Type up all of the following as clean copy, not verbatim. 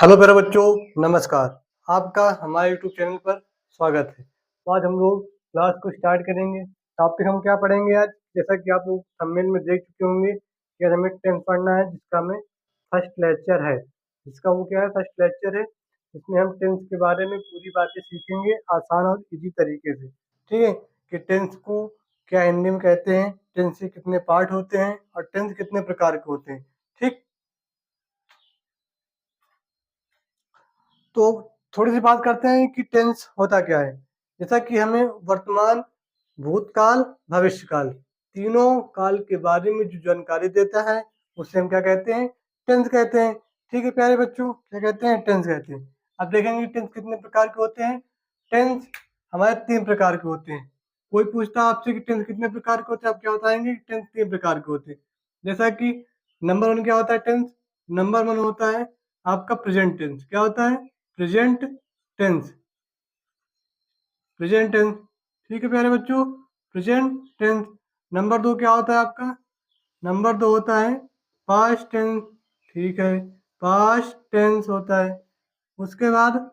Hello प्यारे बच्चों, नमस्कार। आपका हमारे यूट्यूब चैनल पर स्वागत है। तो आज हम लोग क्लास को स्टार्ट करेंगे। टॉपिक हम क्या पढ़ेंगे आज? जैसा कि आप लोग थंबनेल में देख चुके होंगे कि आज हमें 10th पढ़ना है, जिसका हमें फर्स्ट लेक्चर है। जिसका वो क्या है? फर्स्ट लेक्चर है। इसमें हम 10th के बारे में पूरी बातें सीखेंगे आसान और इजी तरीके से। ठीक है कि 10th को क्या हिंदी में कहते हैं, 10th के कितने पार्ट होते हैं और 10th कितने प्रकार के होते हैं। ठीक, तो थोड़ी सी बात करते हैं कि टेंस होता क्या है। जैसा कि हमें वर्तमान, भूतकाल, भविष्यकाल तीनों काल के बारे में जो जानकारी देता है उसे हम क्या कहते हैं? टेंस कहते हैं। ठीक है प्यारे बच्चों, क्या कहते हैं? टेंस कहते हैं। अब देखेंगे टेंस कितने प्रकार के होते हैं। टेंस हमारे 3 प्रकार के होते हैं। कोई पूछता है आपसे कि टेंस कितने प्रकार के होते हैं, आप क्या बताएंगे? टेंस 3 प्रकार के होते हैं। जैसा कि नंबर 1 क्या होता है टेंस? नंबर 1 होता है आपका प्रेजेंट टेंस। क्या होता है? Present tense. प्रेजेंट टेंस, ठीक है प्यारे बच्चों, प्रेजेंट टेंस। नंबर 2 क्या होता है आपका? नंबर 2 होता है पास्ट टेंस। ठीक है, पास्ट टेंस होता है। उसके बाद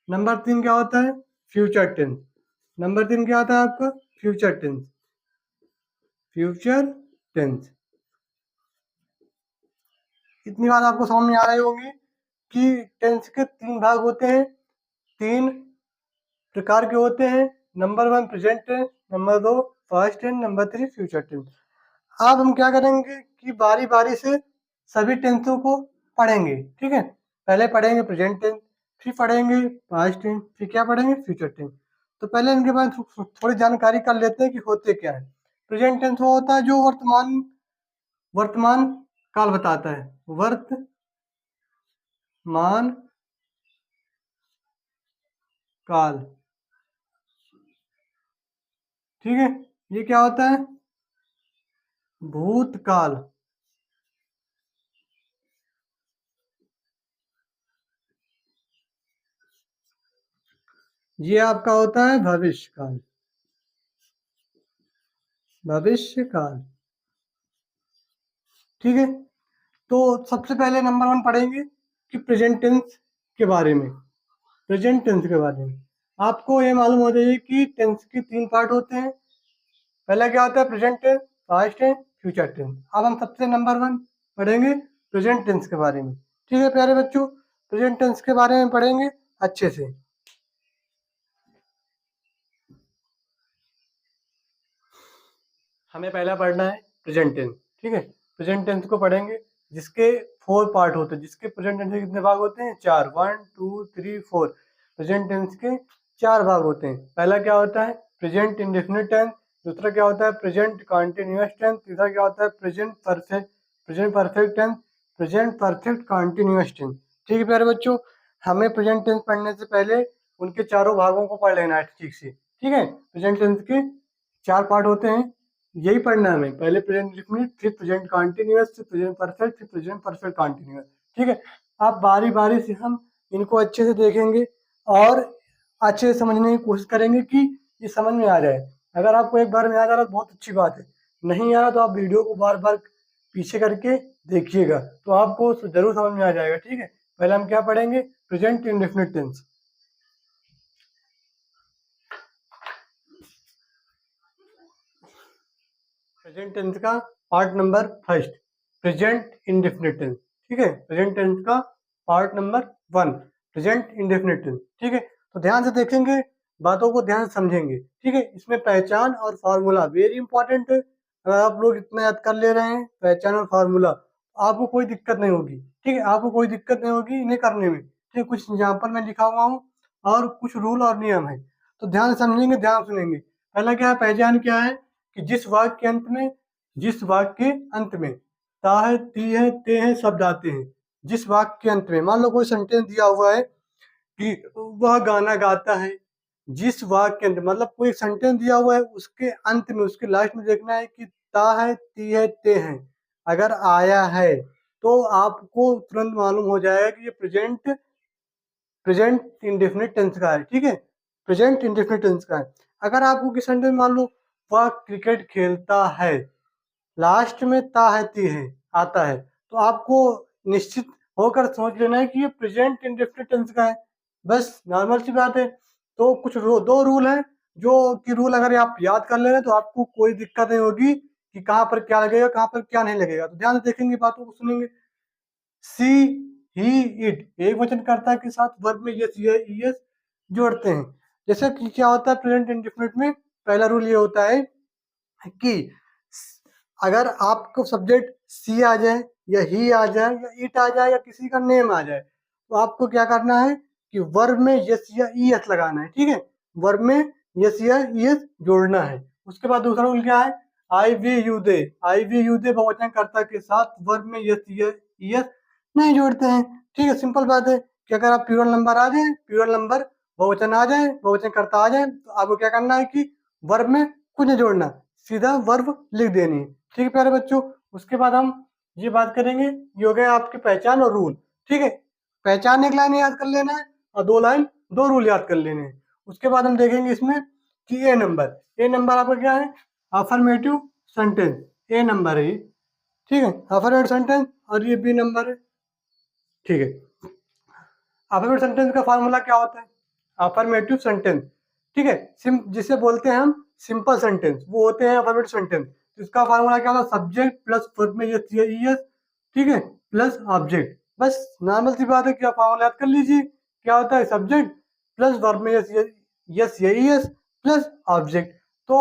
नंबर 3 क्या होता है? Future tense. नंबर 3 क्या होता है आपका? Future tense. Future tense. इतनी बात आपको समझ में आ रही होगी कि टेंस के 3 भाग होते हैं, 3 प्रकार के होते हैं। Number 1 present tense, number 2 past tense, number 3 future tense. अब हम क्या करेंगे कि बारी बारी से सभी टेंसों को पढ़ेंगे। ठीक है, पहले पढ़ेंगे प्रेजेंट टेंस, फिर पढ़ेंगे पास्ट टेंस, फिर क्या पढ़ेंगे? Future tense. तो पहले इनके बारे में थोड़ी जानकारी कर लेते हैं कि होते क्या है। प्रेजेंट टेंस वो होता है जो वर्तमान वर्तमान काल बताता है। वर्तमान काल। ठीक है, ये क्या होता है? भूतकाल। ये आपका होता है भविष्यकाल। भविष्यकाल। ठीक है, तो सबसे पहले नंबर 1 पढ़ेंगे कि प्रेजेंट टेंस के बारे में। प्रेजेंट टेंस के बारे में आपको ये मालूम हो जाए कि टेंस के 3 पार्ट होते हैं। पहला क्या होता है? Present tense, past tense, future tense. अब हम सबसे नंबर 1 पढ़ेंगे प्रेजेंट टेंस के बारे में। ठीक है प्यारे बच्चों, प्रेजेंट टेंस के बारे में पढ़ेंगे अच्छे से। हमें पहला पढ़ना है प्रेजेंट टेंस। ठीक है, प्रेजेंट टेंस को पढ़ेंगे जिसके 4 पार्ट होते हैं। जिसके प्रेजेंट टेंस के कितने भाग होते हैं? 4। 1 2 3 4 प्रेजेंट टेंस के 4 भाग होते हैं। पहला क्या होता है? Present indefinite tense. दूसरा क्या होता है? Present continuous tense. तीसरा क्या होता है? Present perfect tense. Present perfect continuous tense. ठीक है प्यारे बच्चों, हमें प्रेजेंट टेंस पढ़ने से पहले उनके चारों भागों को पढ़ लेना है ठीक से। ठीक है, प्रेजेंट टेंस के 4 पार्ट होते हैं, यही पढ़ना है हमें। पहले प्रेजेंट इंडेफिनिट, फिर प्रेजेंट कॉन्टिन्यूअस, फिर प्रेजेंट परफेक्ट, फिर प्रेजेंट परफेक्ट कॉन्टिन्यूअस। ठीक है, आप बारी बारी से हम इनको अच्छे से देखेंगे और अच्छे से समझने की कोशिश करेंगे कि ये समझ में आ जाए। अगर आपको एक बार में आ जा रहा तो बहुत अच्छी बात है, नहीं आ रहा तो आप वीडियो को बार बार पीछे करके देखिएगा, तो आपको जरूर समझ में आ जाएगा। ठीक है, पहले हम क्या पढ़ेंगे? Present indefinite tense. Present tense का part number first, present indefinite tense. ठीक है, प्रेजेंट टेंस का part number 1, present indefinite tense. ठीक है, तो ध्यान से देखेंगे, बातों को ध्यान से समझेंगे। ठीक है, इसमें पहचान और फार्मूला वेरी इंपॉर्टेंट है। अगर आप लोग इतना याद कर ले रहे हैं पहचान और फार्मूला, आपको कोई दिक्कत नहीं होगी। ठीक है, आपको कोई दिक्कत नहीं होगी इन्हें करने में। ठीक है, कुछ एग्जाम्पल में लिखा हुआ हूँ और कुछ रूल और नियम है, तो ध्यान से समझेंगे, ध्यान से सुनेंगे। पहला क्या है? पहचान क्या है? कि जिस वाक्य के अंत में ता है, ती है, ते है शब्द आते हैं। जिस वाक्य के अंत में, मान लो कोई सेंटेंस दिया हुआ है कि वह गाना गाता है। जिस वाक्य के अंत, मतलब कोई सेंटेंस दिया हुआ है, उसके अंत में, उसके लास्ट में देखना है कि ता है, ती है, ते है। अगर आया है तो आपको तुरंत मालूम हो जाएगा कि ये प्रेजेंट इंडेफिनिट टेंस का है। ठीक है, प्रेजेंट इंडेफिनिट टेंस का है। अगर आपको किसी सेंटेंस मान लो वह क्रिकेट खेलता है, लास्ट में ता है, ती है आता है, तो आपको निश्चित होकर सोच लेना है कि ये प्रेजेंट इंडेफिनिट टेंस का है, बस नॉर्मल सी बात है। तो कुछ दो रूल हैं जो कि रूल अगर आप याद कर ले रहे हैं तो आपको कोई दिक्कत नहीं होगी कि कहाँ पर क्या लगेगा कहाँ पर क्या नहीं लगेगा। तो ध्यान से देखेंगे, बातों को सुनेंगे। सी, ही, इट एक वचनकर्ता के साथ वर्ब में यस या ईएस जोड़ते हैं। जैसे कि क्या होता है प्रेजेंट इंडेफिनिट में, पहला रूल ये होता है कि अगर आपको सब्जेक्ट सी आ जाए या ही आ जाए या इट आ जाए या किसी का नेम आ जाए तो आपको क्या करना है कि वर्ब में यस या ईएस लगाना है, ठीक है। वर्ब में यस या ईएस जोड़ना है। उसके बाद दूसरा रूल क्या है, I we you they, I we you they बहुवचनकर्ता के साथ वर्ब में यस या ईएस नहीं जोड़ते हैं, ठीक है। सिंपल बात है कि अगर आप प्लूरल नंबर आ जाए, प्लूरल नंबर बहुवचन आ जाए, बहुवचनकर्ता आ जाए तो आपको क्या करना है कि वर्ब में कुछ नहीं जोड़ना, सीधा वर्ब लिख देनी है, ठीक है प्यारे बच्चों। उसके बाद हम ये बात करेंगे, ये हो गया आपकी पहचान और रूल, ठीक है। पहचान एक लाइन याद कर लेना है और दो रूल याद कर लेने हैं। उसके बाद हम देखेंगे इसमें कि ए नंबर आपका क्या है, अफर्मेटिव सेंटेंस, ए नंबर है ये, ठीक है, अफर्मेटिव सेंटेंस। और ये बी नंबर है, ठीक है। अफर्मेटिव सेंटेंस का फार्मूला क्या होता है, अफर्मेटिव सेंटेंस, ठीक है, जिसे बोलते हैं हम सिंपल सेंटेंस, वो होते हैं अफर्मेटिव सेंटेंस। तो इसका फार्मूला क्या होता है, सब्जेक्ट प्लस वर्ब में यस या ईएस, ठीक है, प्लस ऑब्जेक्ट। बस नॉर्मल सी बात है, क्या फार्मूला याद कर लीजिए, क्या होता है, सब्जेक्ट प्लस वर्ब में यस या ईएस प्लस ऑब्जेक्ट। तो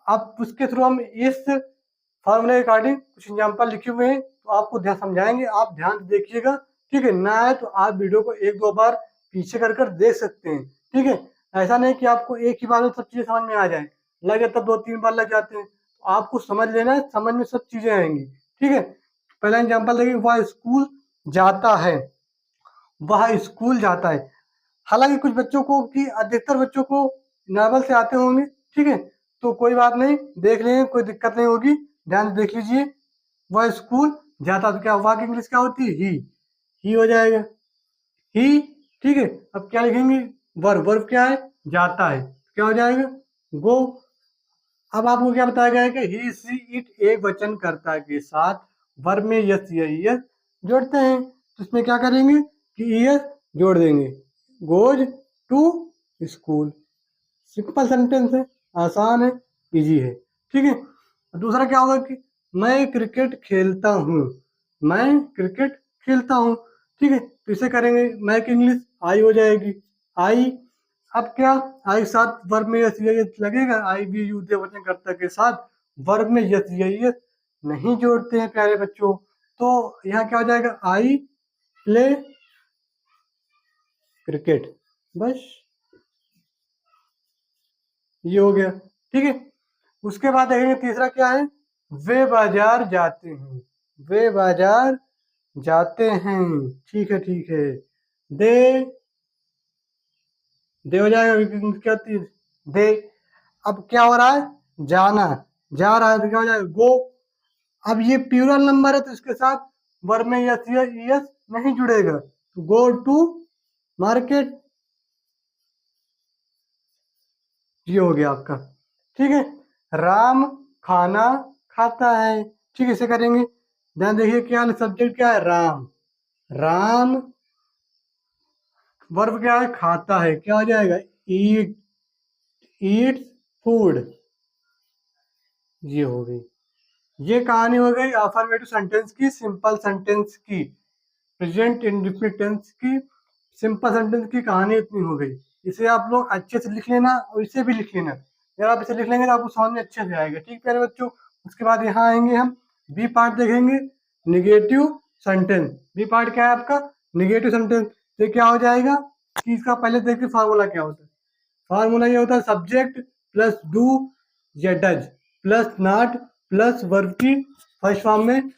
अब उसके थ्रू हम इस फार्मूले के अकॉर्डिंग कुछ एग्जाम्पल लिखे हुए हैं तो आपको ध्यान समझाएंगे, आप ध्यान से देखिएगा, ठीक है। ना है तो आप वीडियो को एक दो बार पीछे कर देख सकते हैं, ठीक है। ऐसा नहीं कि आपको एक ही बार में सब चीजें समझ में आ जाए, लग जाता दो तीन बार लग जाते हैं, तो आपको समझ लेना है, समझ में सब चीजें आएंगी, ठीक है। पहला एग्जाम्पल देखिए, वह स्कूल जाता है, वह स्कूल जाता है। हालांकि कुछ बच्चों को कि अधिकतर बच्चों को नॉर्मल से आते होंगे, ठीक है, तो कोई बात नहीं, देख लेंगे, कोई दिक्कत नहीं होगी, ध्यान से देख लीजिए। वह स्कूल जाता, तो क्या वह की इंग्लिश क्या होती है, ही हो जाएगा, ही, ठीक है। अब क्या लिखेंगे, वर्ब, वर्ब क्या है, जाता है, क्या हो जाएगा, गो। अब आपको क्या बताया गया है कि ही सी इट एक वचनकर्ता के साथ वर्ब में यस या यस जोड़ते हैं, तो इसमें क्या करेंगे कि यस जोड़ देंगे, goes to school. Simple sentence है, आसान है, इजी है, ठीक है। दूसरा क्या होगा कि मैं क्रिकेट खेलता हूँ, मैं क्रिकेट खेलता हूँ, ठीक है। तो इसे करेंगे, मैं की इंग्लिश आई हो जाएगी, आई। अब क्या, आई के साथ वर्ब में यस यस लगेगा, आई वी यू दे वचनकर्ता के साथ वर्ब में यस यस नहीं जोड़ते हैं प्यारे बच्चों, तो यहाँ क्या हो जाएगा, आई प्ले क्रिकेट, बस ये हो गया, ठीक है। उसके बाद देखेंगे तीसरा क्या है, वे बाजार जाते हैं, वे बाजार जाते हैं, ठीक है, ठीक है। दे, दे हो जाएगा, क्या होती है, दे। अब क्या हो रहा है, जाना, जा रहा है, तो क्या हो जाएगा, गो। अब ये प्लूरल नंबर है तो इसके साथ वर्ब में यस यस नहीं जुड़ेगा, तो गो टू मार्केट, ये हो गया आपका, ठीक है। राम खाना खाता है, ठीक है, इसे करेंगे, ध्यान देखिए क्या सब्जेक्ट क्या है, राम, राम, वर्ब क्या है, खाता है, क्या हो जाएगा, ईट, ईट फूड, ये हो गई। ये कहानी हो गई अफर्मेटिव सेंटेंस की, सिंपल सेंटेंस की, प्रेजेंट इंडेफिनिट टेंस की सिंपल सेंटेंस की कहानी इतनी हो गई। इसे आप लोग अच्छे से लिख लेना और इसे भी लिख लेना, अगर आप इसे लिख लेंगे तो आपको समझ में अच्छे से आएगा, ठीक प्यारे बच्चों। उसके बाद यहाँ आएंगे हम, बी पार्ट देखेंगे, निगेटिव सेंटेंस। बी पार्ट क्या है आपका, निगेटिव सेंटेंस। ये क्या हो जाएगा कि इसका पहले देखिए फार्मूला क्या होता है, फार्मूला ये होता है सब्जेक्ट प्लस डू या does plus not plus verb की फर्स्ट फॉर्म में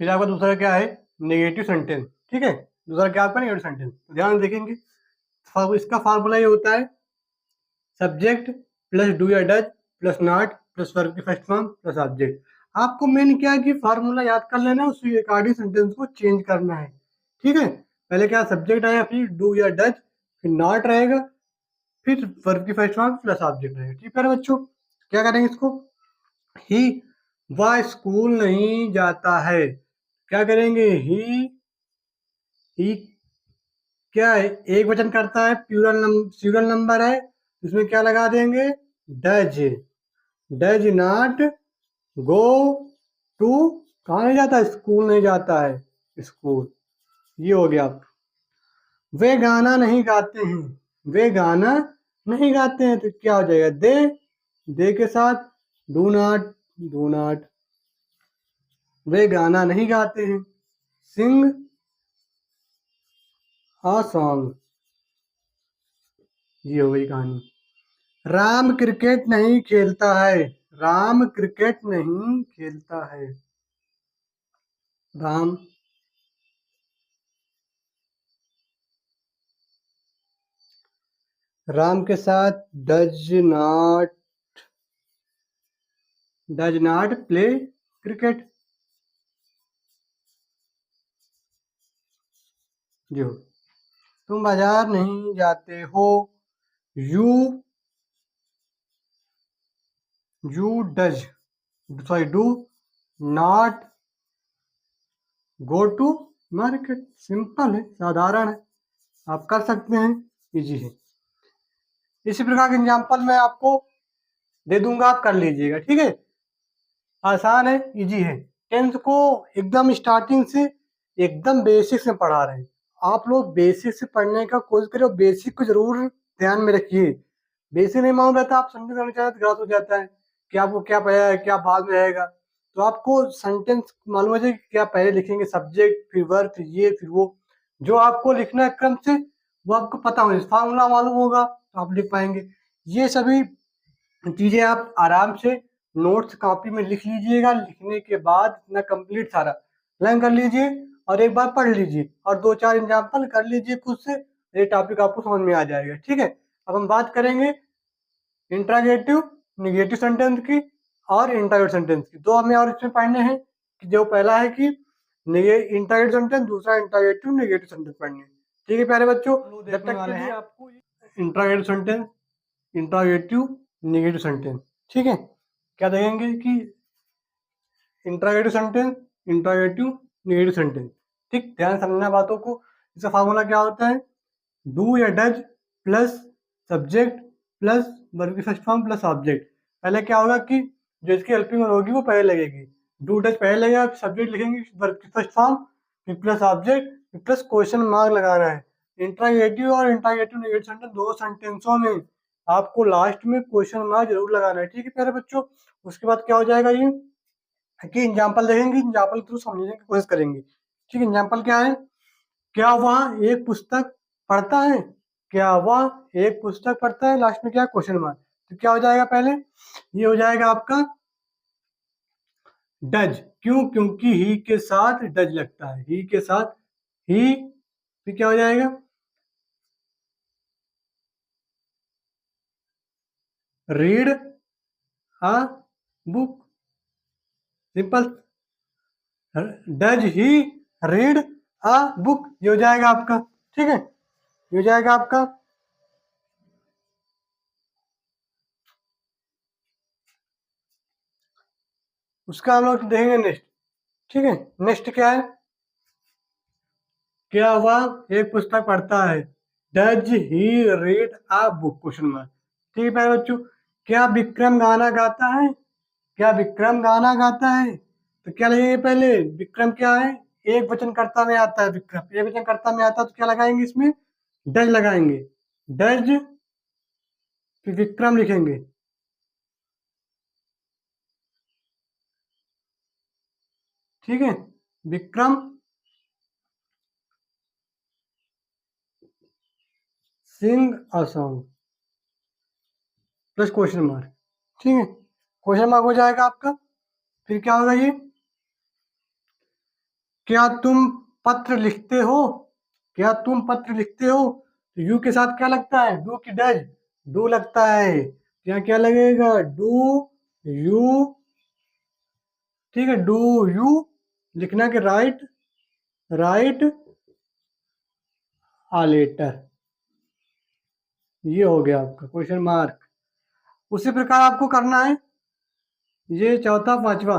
फिर आपका दूसरा क्या है, नेगेटिव सेंटेंस। ठीक है, दूसरा क्या आपका नेगेटिव सेंटेंस, ध्यान देखेंगे। इसका फार्मूला ये होता है सब्जेक्ट प्लस डू या does plus not plus verb की फर्स्ट फॉर्म प्लस ऑब्जेक्ट। आपको मेन क्या है कि फार्मूला याद कर लेना, उसी अकॉर्डिंग सेंटेंस को चेंज करना है। ठीक है, पहले क्या सब्जेक्ट आया, फिर डू या डज, फिर नॉट रहेगा, फिर वर्ब की फर्स्ट फॉर्म प्लस ऑब्जेक्ट रहेगा। ठीक है बच्चों, क्या करेंगे इसको, ही वह स्कूल नहीं जाता है, क्या करेंगे, ही क्या है, एक वचन करता है, प्लूरल नंबर है, इसमें क्या लगा देंगे, does. Does not go to, कहाँ नहीं जाता, स्कूल नहीं जाता है, स्कूल। ये हो गया आपका। वे गाना नहीं गाते हैं, वे गाना नहीं गाते हैं, तो क्या हो जाएगा, दे के साथ डू नॉट, वे गाना नहीं गाते हैं, सिंग अ सॉन्ग। ये हो गई कहानी। राम क्रिकेट नहीं खेलता है, राम क्रिकेट नहीं खेलता है, राम राम के साथ not does not play cricket. जो तुम बाजार नहीं जाते हो, you you does sorry do not go to market. Simple है, साधारण है, आप कर सकते हैं, इजी है। इसी प्रकार के एग्जाम्पल मैं आपको दे दूंगा, आप कर लीजिएगा। ठीक है, आसान है, इजी है। टेंथ को एकदम स्टार्टिंग से एकदम बेसिक से पढ़ा रहे हैं। आप लोग बेसिक से पढ़ने का कोशिश करें, बेसिक को जरूर ध्यान में रखिए। बेसिक नहीं मालूम रहता, आप सेंटेंस करना चाहते तो गलत हो जाता है कि आपको क्या पता है क्या बाद में रहेगा। तो आपको सेंटेंस मालूम हो जाए कि क्या पहले लिखेंगे, सब्जेक्ट फिर वर्ब फिर ये फिर वो, जो आपको लिखना है क्रम से वो आपको पता हो, फार्मूला मालूम होगा तो आप लिख पाएंगे। ये सभी चीजें आप आराम से नोट्स कॉपी में लिख लीजिएगा। लिखने के बाद इतना कंप्लीट सारा लर्न कर लीजिए और एक बार पढ़ लीजिए और दो चार एग्जाम्पल कर लीजिए खुद से, ये टॉपिक आपको समझ में आ जाएगा। ठीक है, अब हम बात करेंगे इंट्रागेटिव निगेटिव सेंटेंस की और इंट्रागेटिव सेंटेंस की। दो हमें और इसमें पढ़ने हैं कि जो पहला है कि इंट्रागेटिव सेंटेंस, दूसरा इंट्रागेटिव निगेटिव सेंटेंस पढ़ने हैं। ठीक है प्यारे बच्चों, जब तक वाले हैं आपको interrogative sentence, interrogative negative sentence. ठीक है, क्या देखेंगे कि interrogative sentence, interrogative negative sentence. ठीक, ध्यान समझना बातों को। इसका फार्मूला क्या होता है, डू या does plus subject plus verb की फर्स्ट फॉर्म प्लस ऑब्जेक्ट। पहले क्या होगा कि जो इसकी हेल्पिंग होगी वो पहले लगेगी, डू डज पहले लगेगा, सब्जेक्ट लिखेंगे, वर्ब की फर्स्ट फॉर्म, फिर प्लस ऑब्जेक्ट, फिर प्लस क्वेश्चन मार्क लगाना है। इंट्रागेटिव और इंट्रागेटिव निगेटिव सेंटेंस, दो सेंटेंसों में आपको लास्ट में क्वेश्चन मार्क जरूर लगाना है। ठीक है प्यारे बच्चों, उसके बाद क्या हो जाएगा ये कि एग्जाम्पल देखेंगे, एग्जाम्पल के थ्रू समझने की कोशिश करेंगे। ठीक है, एग्जाम्पल क्या है, क्या वह एक पुस्तक पढ़ता है, क्या वह एक पुस्तक पढ़ता है, लास्ट में क्या क्वेश्चन मार्क। तो क्या हो जाएगा, पहले ये हो जाएगा आपका डज, क्यों, क्योंकि ही के साथ डज लगता है, ही के साथ ही। फिर क्या हो जाएगा, read a book, simple, does he read a book, ये हो जाएगा आपका। ठीक है, ये हो जाएगा आपका। उसका हम लोग देखेंगे नेक्स्ट। ठीक है, नेक्स्ट क्या है, क्या वह एक पुस्तक पढ़ता है, does he read a book, question mark. ठीक है प्यारे बच्चों, क्या विक्रम गाना गाता है, क्या विक्रम गाना गाता है, तो क्या लगेंगे, पहले विक्रम क्या है, एक वचन कर्ता में आता है, विक्रम एक वचन कर्ता में आता है, तो क्या लगाएंगे इसमें, डज लगाएंगे, डज फिर विक्रम लिखेंगे। ठीक है, Vikram sing a song plus question mark. ठीक है, क्वेश्चन मार्क हो जाएगा आपका। फिर क्या होगा ये, क्या तुम पत्र लिखते हो, क्या तुम पत्र लिखते हो, तो यू के साथ क्या लगता है, डू की डज, डू लगता है, यहाँ क्या लगेगा, डू यू, ठीक है, डू यू लिखना के राइट, राइट आ लेटर, ये हो गया आपका क्वेश्चन मार्क। उसी प्रकार आपको करना है ये चौथा पांचवा,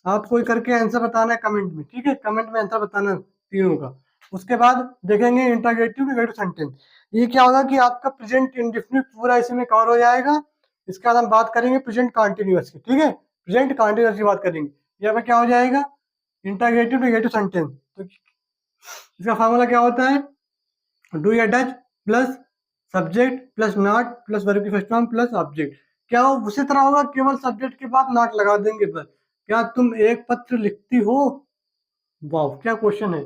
आपको ये करके आंसर बताना है कमेंट में, ठीक है, कमेंट में आंसर बताना तीनों का। उसके बाद देखेंगे इंटरोगेटिव नेगेटिव सेंटेंस। ये क्या होगा कि आपका प्रेजेंट इंडेफिनिट पूरा इसमें कवर हो जाएगा। इसके बाद हम बात करेंगे प्रेजेंट कंटिन्यूअस की, ठीक है, प्रेजेंट कंटिन्यूअस की बात करेंगे। यहाँ पे क्या हो जाएगा, इंटरोगेटिव नेगेटिव सेंटेंस। तो इसका फार्मूला क्या होता है, डू या does plus subject plus not plus verb की फर्स्ट फॉर्म प्लस ऑब्जेक्ट। क्या वो उसी तरह होगा, केवल सब्जेक्ट के बाद नॉट लगा देंगे बस। क्या तुम एक पत्र लिखती हो, वाह क्या क्वेश्चन है,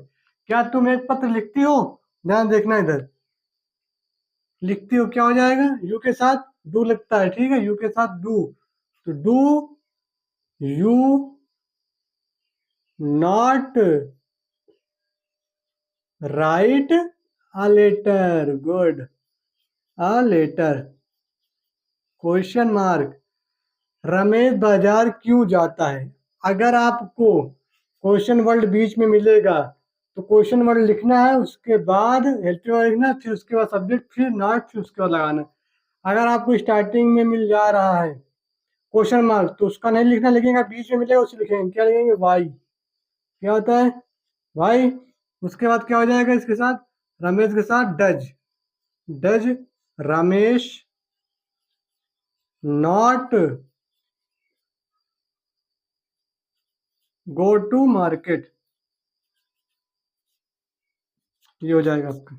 क्या तुम एक पत्र लिखती हो, ध्यान देखना इधर, लिखती हो क्या हो जाएगा, यू के साथ डू लगता है, ठीक है, यू के साथ डू, तो do you not write a letter, good, a letter, question mark, Ramesh बाजार क्यों जाता है। अगर आपको क्वेश्चन वर्ड बीच में मिलेगा तो क्वेश्चन वर्ड लिखना है, उसके बाद हेल्पिंग वर्ड लिखना, फिर उसके बाद सब्जेक्ट, फिर नॉट, फिर उसके बाद लगाना। अगर आपको स्टार्टिंग में मिल जा रहा है क्वेश्चन मार्क तो उसका नहीं लिखना, लिखेंगे बीच में मिलेगा उसे लिखेंगे, क्या लिखेंगे, वाई, क्या होता है वाई। उसके बाद क्या हो जाएगा इसके साथ, रमेश के साथ does, does Ramesh not go to market, ये हो जाएगा आपका।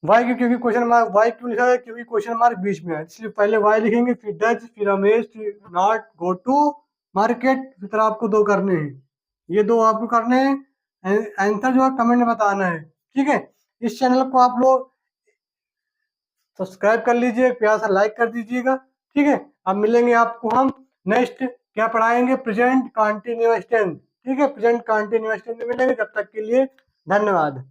वाई क्यों, क्योंकि क्वेश्चन मार्क, वाई क्यों लिखा है, क्योंकि क्वेश्चन मार्क बीच में है, इसलिए पहले वाई लिखेंगे, फिर डज, फिर रमेश, फिर नॉट गो टू मार्केट। इस तरह आपको दो करने हैं, ये दो आपको करने हैं। आंसर जो है कमेंट में बताना है, ठीक है। इस चैनल को आप लोग सब्सक्राइब कर लीजिए, प्यार से लाइक कर दीजिएगा, ठीक है। अब मिलेंगे आपको हम नेक्स्ट, क्या पढ़ाएंगे, प्रेजेंट कंटिन्यूअस टेंस, ठीक है, प्रेजेंट कंटिन्यूअस टेंस में मिलेंगे। जब तक के लिए धन्यवाद।